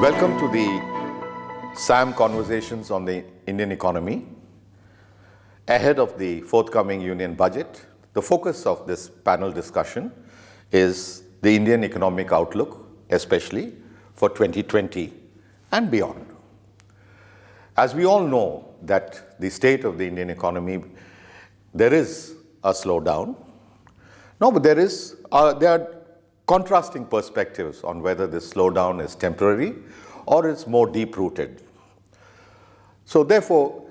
Welcome to the SAM Conversations on the Indian economy. Ahead of the forthcoming union budget, the focus of this panel discussion is the Indian economic outlook, especially for 2020 and beyond. As we all know that the state of the Indian economy, there is a slowdown. No, but there are contrasting perspectives on whether this slowdown is temporary or is more deep-rooted. So therefore,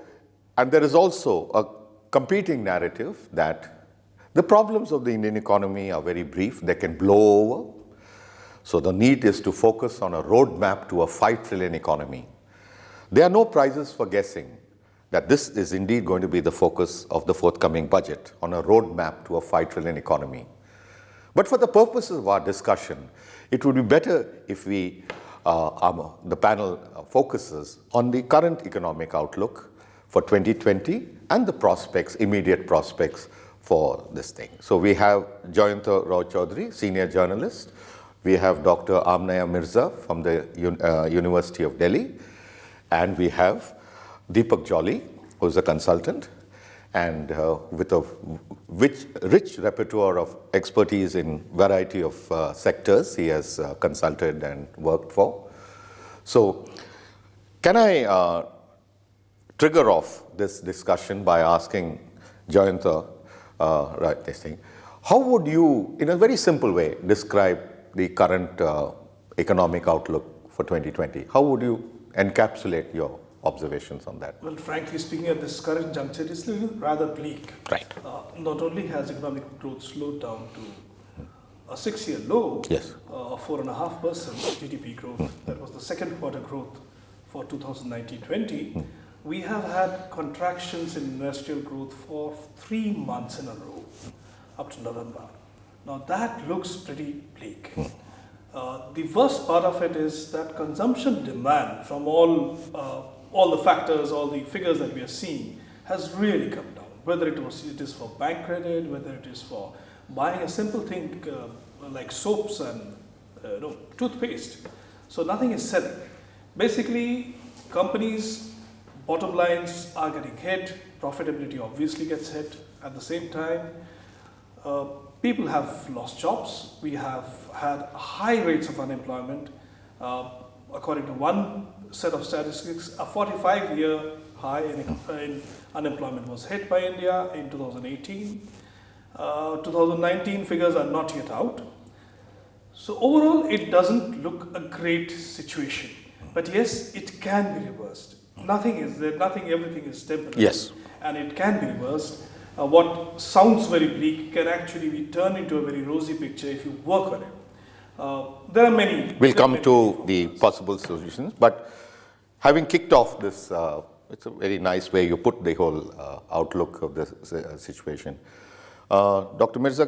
and there is also a competing narrative that the problems of the Indian economy are very brief, they can blow over. So the need is to focus on a roadmap to a 5 trillion economy. There are no prizes for guessing that this is indeed going to be the focus of the forthcoming budget, on a roadmap to a 5 trillion economy. But for the purposes of our discussion, it would be better if the panel focuses on the current economic outlook for 2020 and the prospects, immediate prospects for this thing. So we have Jayanta Chowdhury, senior journalist. We have Dr. Amna Mirza from the University of Delhi. And we have Deepak Jolly, who is a consultant and with a rich repertoire of expertise in variety of sectors he has consulted and worked for. So can I trigger off this discussion by asking Jayanta, how would you, in a very simple way, describe the current economic outlook for 2020? How would you encapsulate your observations on that? Well, frankly speaking, at this current juncture, it's rather bleak. Right. Not only has economic growth slowed down to a 6-year low of 4.5% GDP growth, that was the second quarter growth for 2019-20, we have had contractions in industrial growth for 3 months in a row, up to November. Now that looks pretty bleak. The worst part of it is that consumption demand from all the factors, all the figures that we are seeing has really come down. Whether it is for bank credit, whether it is for buying a simple thing like soaps and toothpaste. So nothing is selling. Basically, companies' bottom lines are getting hit. Profitability obviously gets hit. At the same time, people have lost jobs. We have had high rates of unemployment. According to one set of statistics, a 45-year high in unemployment was hit by India in 2018. 2019 figures are not yet out. So overall, it doesn't look a great situation. But yes, it can be reversed. Everything is temporary. Yes. And it can be reversed. What sounds very bleak can actually be turned into a very rosy picture if you work on it. There are many. We'll come to the possible solutions, but having kicked off this, it's a very nice way you put the whole outlook of this situation. Dr. Mirza,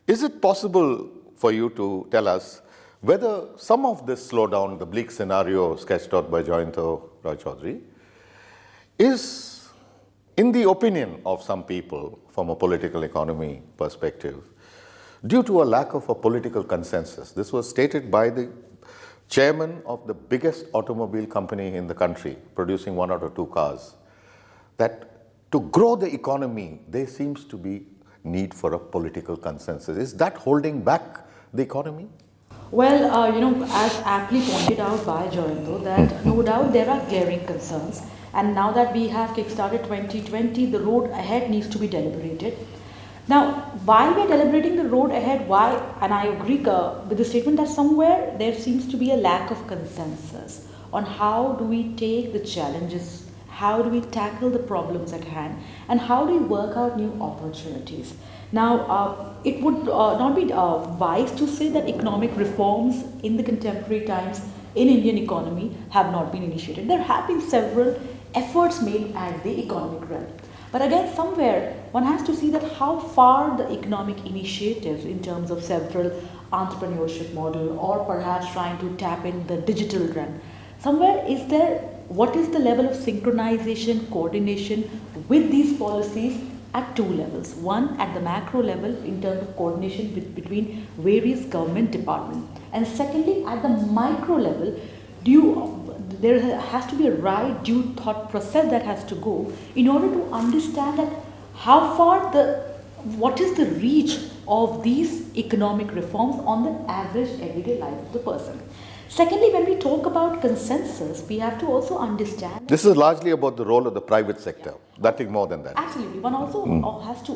is it possible for you to tell us whether some of this slowdown, the bleak scenario sketched out by Jayanta Chowdhury, is, in the opinion of some people from a political economy perspective, due to a lack of a political consensus? This was stated by the chairman of the biggest automobile company in the country, producing 1 or 2 cars, that to grow the economy, there seems to be need for a political consensus. Is that holding back the economy? Well, as aptly pointed out by Jayanta, that no doubt there are glaring concerns. And now that we have kickstarted 2020, the road ahead needs to be deliberated. Now, while we are deliberating the road ahead, and I agree with the statement that somewhere there seems to be a lack of consensus on how do we take the challenges, how do we tackle the problems at hand, and how do we work out new opportunities. Now, it would not be wise to say that economic reforms in the contemporary times in Indian economy have not been initiated. There have been several efforts made at the economic realm. But again, somewhere one has to see that how far the economic initiatives in terms of several entrepreneurship model or perhaps trying to tap in the digital realm, somewhere what is the level of synchronization, coordination with these policies at two levels. One, at the macro level in terms of coordination between various government departments. And secondly, at the micro level, there has to be a right due thought process that has to go in order to understand that what is the reach of these economic reforms on the average everyday life of the person. Secondly, when we talk about consensus, we have to also understand... This is largely about the role of the private sector, nothing more than that. Absolutely. One also has to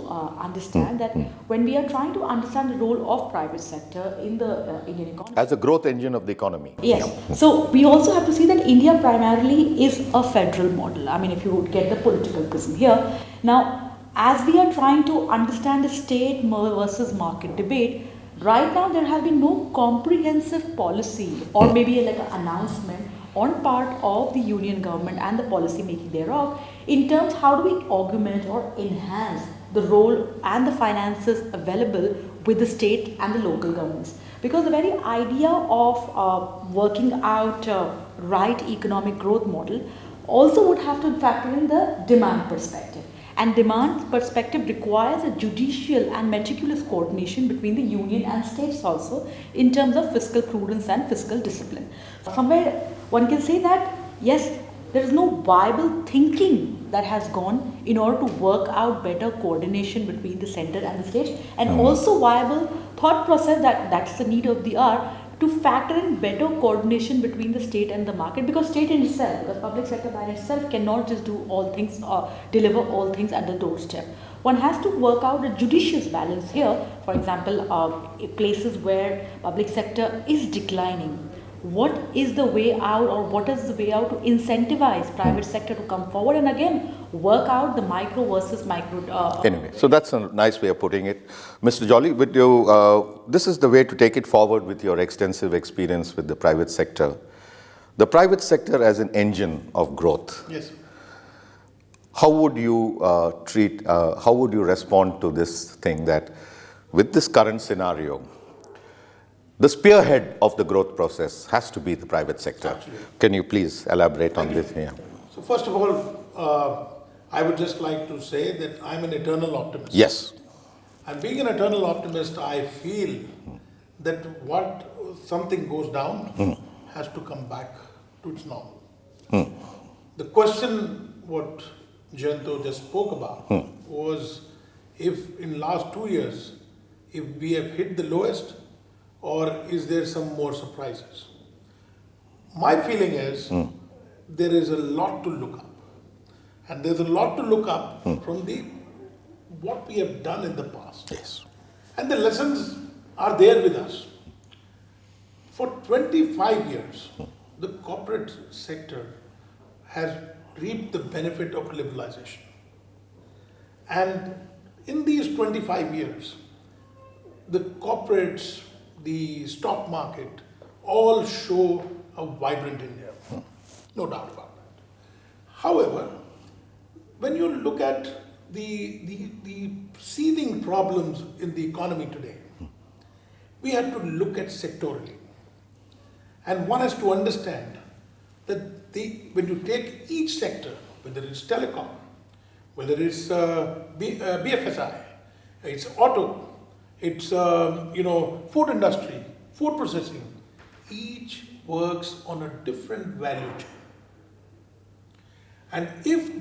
understand that when we are trying to understand the role of private sector in the Indian economy... As a growth engine of the economy. Yes. So we also have to see that India primarily is a federal model. I mean, if you would get the political prism here. Now, as we are trying to understand the state versus market debate, right now there has been no comprehensive policy or maybe like an announcement on part of the union government and the policy making thereof in terms how do we augment or enhance the role and the finances available with the state and the local governments. Because the very idea of working out right economic growth model also would have to factor in the demand perspective. And demand perspective requires a judicial and meticulous coordination between the union and states also in terms of fiscal prudence and fiscal discipline. Somewhere one can say that yes, there is no viable thinking that has gone in order to work out better coordination between the center and the states, and also viable thought process that's the need of the hour to factor in better coordination between the state and the market, because state in itself, because public sector by itself cannot just do all things or deliver all things at the doorstep. One has to work out a judicious balance here. For example, places where public sector is declining, what is the way out, or what is the way out to incentivize private sector to come forward and again work out the micro versus micro. Anyway, so that's a nice way of putting it. Mr. Jolly, with you, this is the way to take it forward with your extensive experience with the private sector. The private sector as an engine of growth. Yes. How would you how would you respond to this thing that with this current scenario, the spearhead of the growth process has to be the private sector? Absolutely. Can you please elaborate on this here? So first of all, I would just like to say that I'm an eternal optimist. Yes. And being an eternal optimist, I feel that what something goes down has to come back to its normal. The question what Jayanta just spoke about was if in last 2 years, if we have hit the lowest, or is there some more surprises? My feeling is there is a lot to look up. And there's a lot to look up from what we have done in the past. Yes. And the lessons are there with us. For 25 years, the corporate sector has reaped the benefit of liberalization. And in these 25 years, the corporates, the stock market, all show a vibrant India. No doubt about that. However, when you look at the seething problems in the economy today, we have to look at sectorally. And one has to understand that when you take each sector, whether it's telecom, whether it's BFSI, it's auto, it's food industry, food processing, each works on a different value chain. And if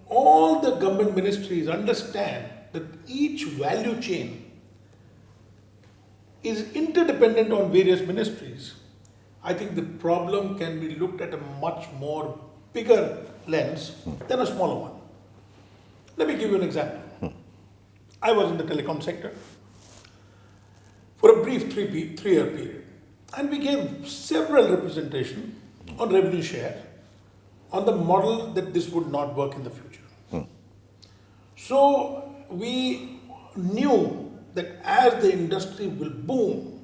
all the government ministries understand that each value chain is interdependent on various ministries, I think the problem can be looked at a much more bigger lens than a smaller one. Let me give you an example. I was in the telecom sector for a brief three-year period, and we gave several representations on revenue share on the model that this would not work in the future. So we knew that as the industry will boom,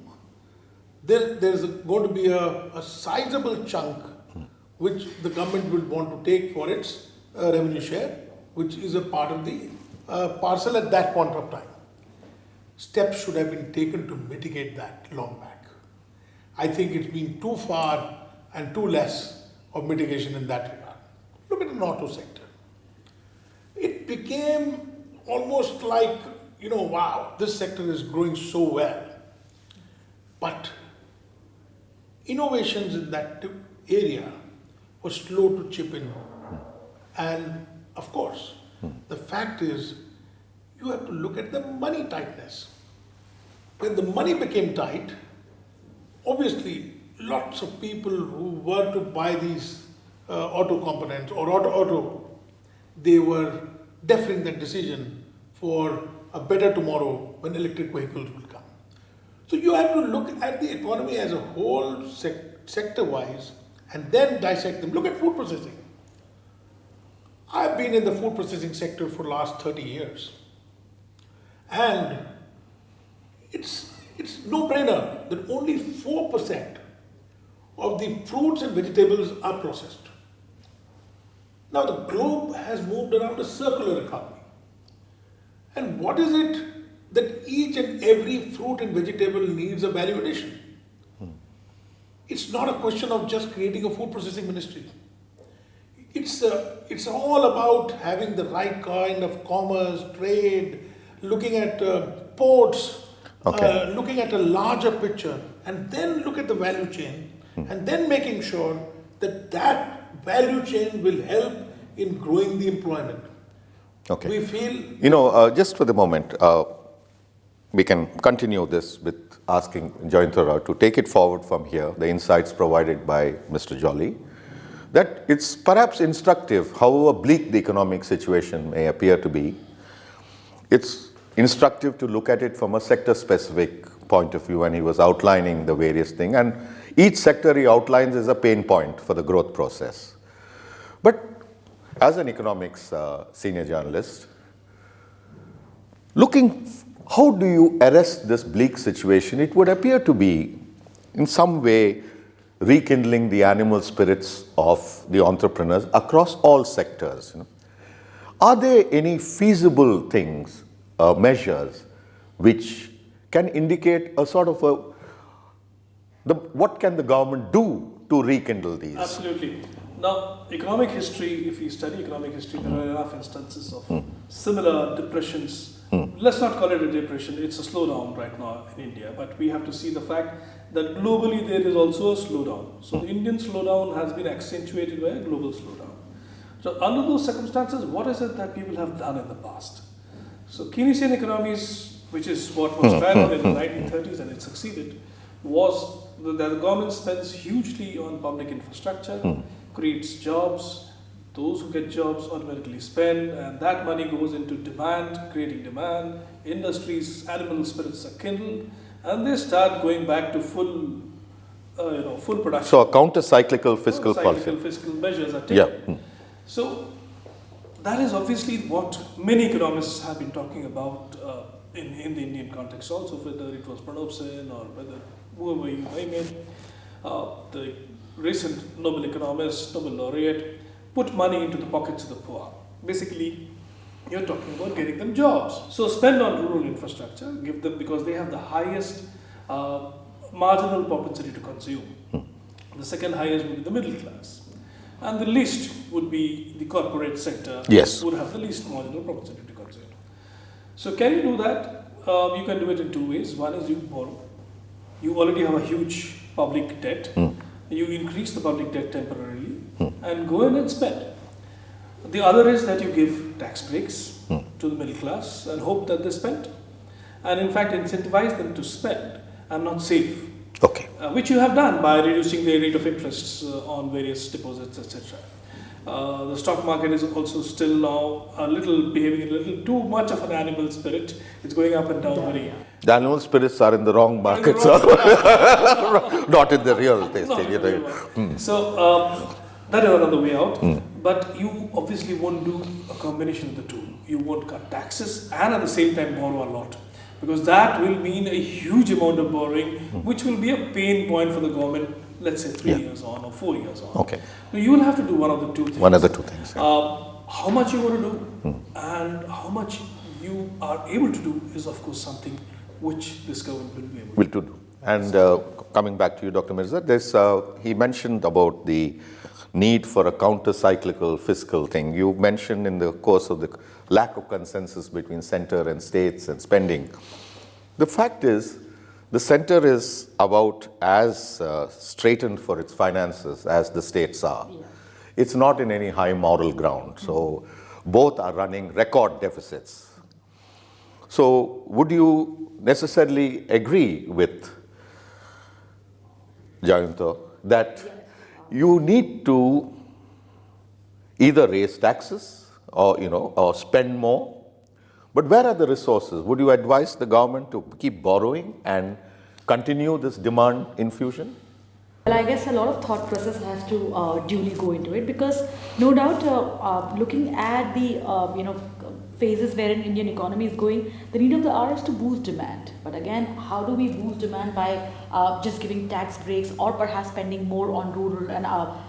there's going to be a sizable chunk which the government will want to take for its revenue share, which is a part of the parcel at that point of time. Steps should have been taken to mitigate that long back. I think it's been too far and too less of mitigation in that regard. Look at the auto sector. It became almost like, wow, this sector is growing so well. But innovations in that area were slow to chip in. And of course, the fact is, you have to look at the money tightness. When the money became tight, obviously lots of people who were to buy these auto components or auto, they were deferring that decision for a better tomorrow when electric vehicles will come. So you have to look at the economy as a whole, sector-wise, and then dissect them. Look at food processing. I've been in the food processing sector for the last 30 years. And it's no-brainer that only 4% of the fruits and vegetables are processed. Now the globe has moved around a circular economy. And what is it that each and every fruit and vegetable needs a value addition? It's not a question of just creating a food processing ministry. It's all about having the right kind of commerce, trade, looking at ports, looking at a larger picture, and then look at the value chain, and then making sure that that value chain will help in growing the employment. Okay. We feel... just for the moment, we can continue this with asking Jayanta to take it forward from here, the insights provided by Mr. Jolly, that it's perhaps instructive, however bleak the economic situation may appear to be, it's instructive to look at it from a sector-specific point of view, and he was outlining the various things, and each sector he outlines is a pain point for the growth process. But as an economics senior journalist, how do you arrest this bleak situation? It would appear to be, in some way, rekindling the animal spirits of the entrepreneurs across all sectors. Are there any feasible things, measures, which can indicate a sort of what can the government do to rekindle these? Absolutely. Now, economic history, if you study economic history, there are enough instances of similar depressions. Let's not call it a depression, it's a slowdown right now in India, but we have to see the fact that globally there is also a slowdown. So the Indian slowdown has been accentuated by a global slowdown. So under those circumstances, what is it that people have done in the past? So Keynesian economies, which is what was tried on in the 1930s and it succeeded, was that the government spends hugely on public infrastructure, creates jobs. Those who get jobs automatically spend, and that money goes into demand, creating demand. Industries, animal spirits are kindled, and they start going back to full production. So a counter-cyclical fiscal policy. Fiscal measures are taken. Yeah. So that is obviously what many economists have been talking about in the Indian context also, whether it was Pranab Sen or whether whoever you name it, the recent Nobel economist, Nobel laureate, put money into the pockets of the poor. Basically, you're talking about getting them jobs. So spend on rural infrastructure, give them, because they have the highest marginal propensity to consume. The second highest would be the middle class. And the least would be the corporate sector, would have the least marginal propensity to consume. So can you do that? You can do it in two ways. One is you borrow. You already have a huge public debt. You increase the public debt temporarily and go in and spend. The other is that you give tax breaks to the middle class and hope that they spend. And in fact, incentivize them to spend and not save. Okay. Which you have done by reducing the rate of interest on various deposits, etc. The stock market is also still now behaving a little too much of an animal spirit. It's going up and down very. The animal spirits are in the wrong markets, not in the real estate. So that is another way out. But you obviously won't do a combination of the two. You won't cut taxes and at the same time borrow a lot. Because that will mean a huge amount of borrowing, which will be a pain point for the government, let's say 3 years on or 4 years on. Okay. So you will have to do one of the two things. One of the two things. How much you want to do and how much you are able to do is of course something which this government will be able to do. And coming back to you, Dr. Mirza, he mentioned about the need for a counter-cyclical fiscal thing. You mentioned in the course of the lack of consensus between center and states and spending. The fact is, the center is about as straightened for its finances as the states are. Yeah. It's not in any high moral ground. So both are running record deficits. So would you necessarily agree with Jayanta that you need to either raise taxes or spend more? But where are the resources? Would you advise the government to keep borrowing and continue this demand infusion? Well, I guess a lot of thought process has to duly go into it, because no doubt looking at the phases wherein Indian economy is going, the need of the hour is to boost demand. But again, how do we boost demand? By just giving tax breaks or perhaps spending more on rural and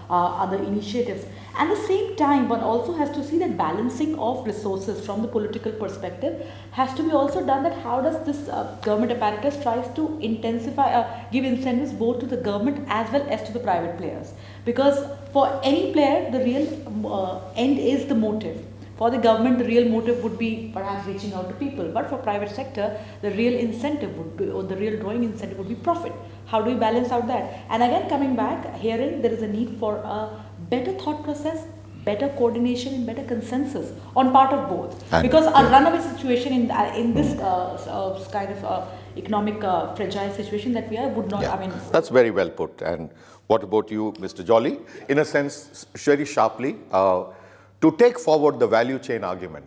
other initiatives. At the same time, one also has to see that balancing of resources from the political perspective has to be also done, that how does this government apparatus tries to intensify, give incentives both to the government as well as to the private players. Because for any player, the real end is the motive. For the government, the real motive would be perhaps reaching out to people. But for private sector, the real incentive would be, or the real drawing incentive would be profit. How do we balance out that? And again, coming back, herein there is a need for a better thought process, better coordination and better consensus on part of both. And because a runaway situation in this kind of economic fragile situation that we are would not, That's very well put. And what about you, Mr. Jolly? In a sense, very sharply, to take forward the value chain argument.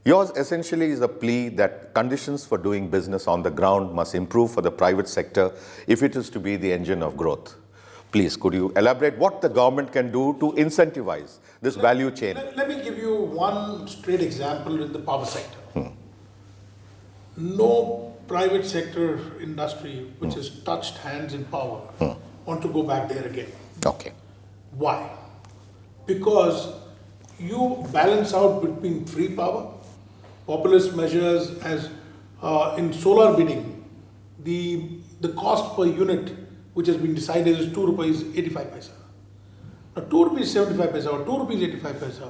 Yours essentially is a plea that conditions for doing business on the ground must improve for the private sector if it is to be the engine of growth. Please, could you elaborate what the government can do to incentivize this value chain? Let me give you one straight example in the power sector. No private sector industry which has touched hands in power want to go back there again. Okay. Why? Because you balance out between free power, populist measures as in solar bidding, the cost per unit which has been decided is 2 rupees 85 paisa. Now 2 rupees 75 paisa or 2 rupees 85 paisa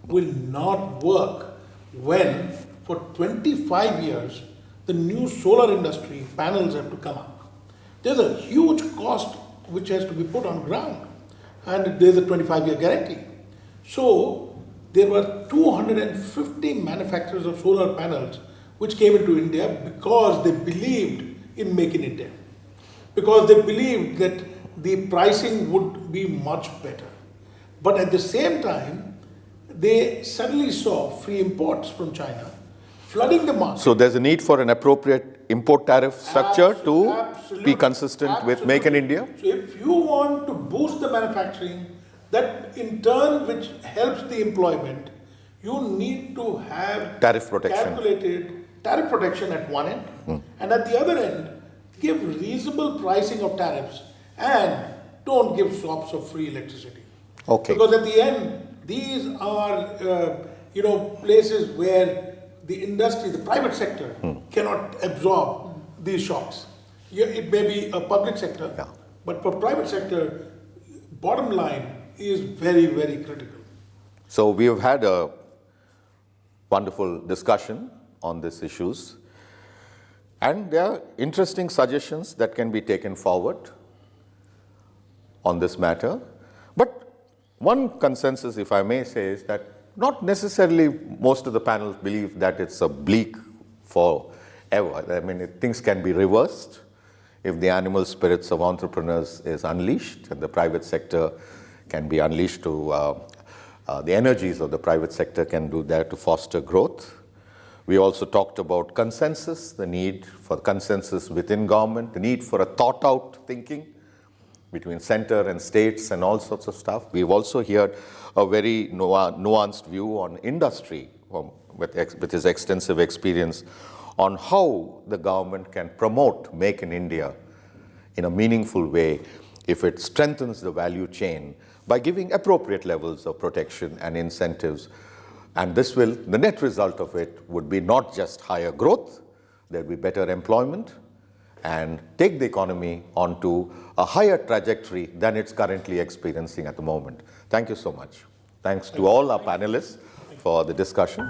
will not work when for 25 years the new solar industry panels have to come up. There's a huge cost which has to be put on ground, and there's a 25-year guarantee. So there were 250 manufacturers of solar panels which came into India because they believed in Make in India, because they believed that the pricing would be much better. But at the same time, they suddenly saw free imports from China flooding the market. So there's a need for an appropriate import tariff structure to be consistent with Make in India? So if you want to boost the manufacturing, that in turn which helps the employment, you need to have tariff protection, calculated tariff protection at one end, and at the other end, give reasonable pricing of tariffs and don't give swaps of free electricity. Okay. Because at the end, these are places where the industry, the private sector, cannot absorb these shocks. It may be a public sector, but for private sector, bottom line is very, very critical. So we have had a wonderful discussion on these issues, and there are interesting suggestions that can be taken forward on this matter. But one consensus, if I may say, is that not necessarily most of the panels believe that it's a bleak forever. I mean, things can be reversed if the animal spirits of entrepreneurs is unleashed, and the private sector can be unleashed to the energies of the private sector can do that to foster growth. We also talked about consensus, the need for consensus within government, the need for a thought-out thinking between center and states and all sorts of stuff. We've also heard a very nuanced view on industry with his extensive experience on how the government can promote Make in India in a meaningful way if it strengthens the value chain by giving appropriate levels of protection and incentives. And the net result of it would be not just higher growth, there'll be better employment, and take the economy onto a higher trajectory than it's currently experiencing at the moment. Thank you so much. Thanks to all our panelists for the discussion.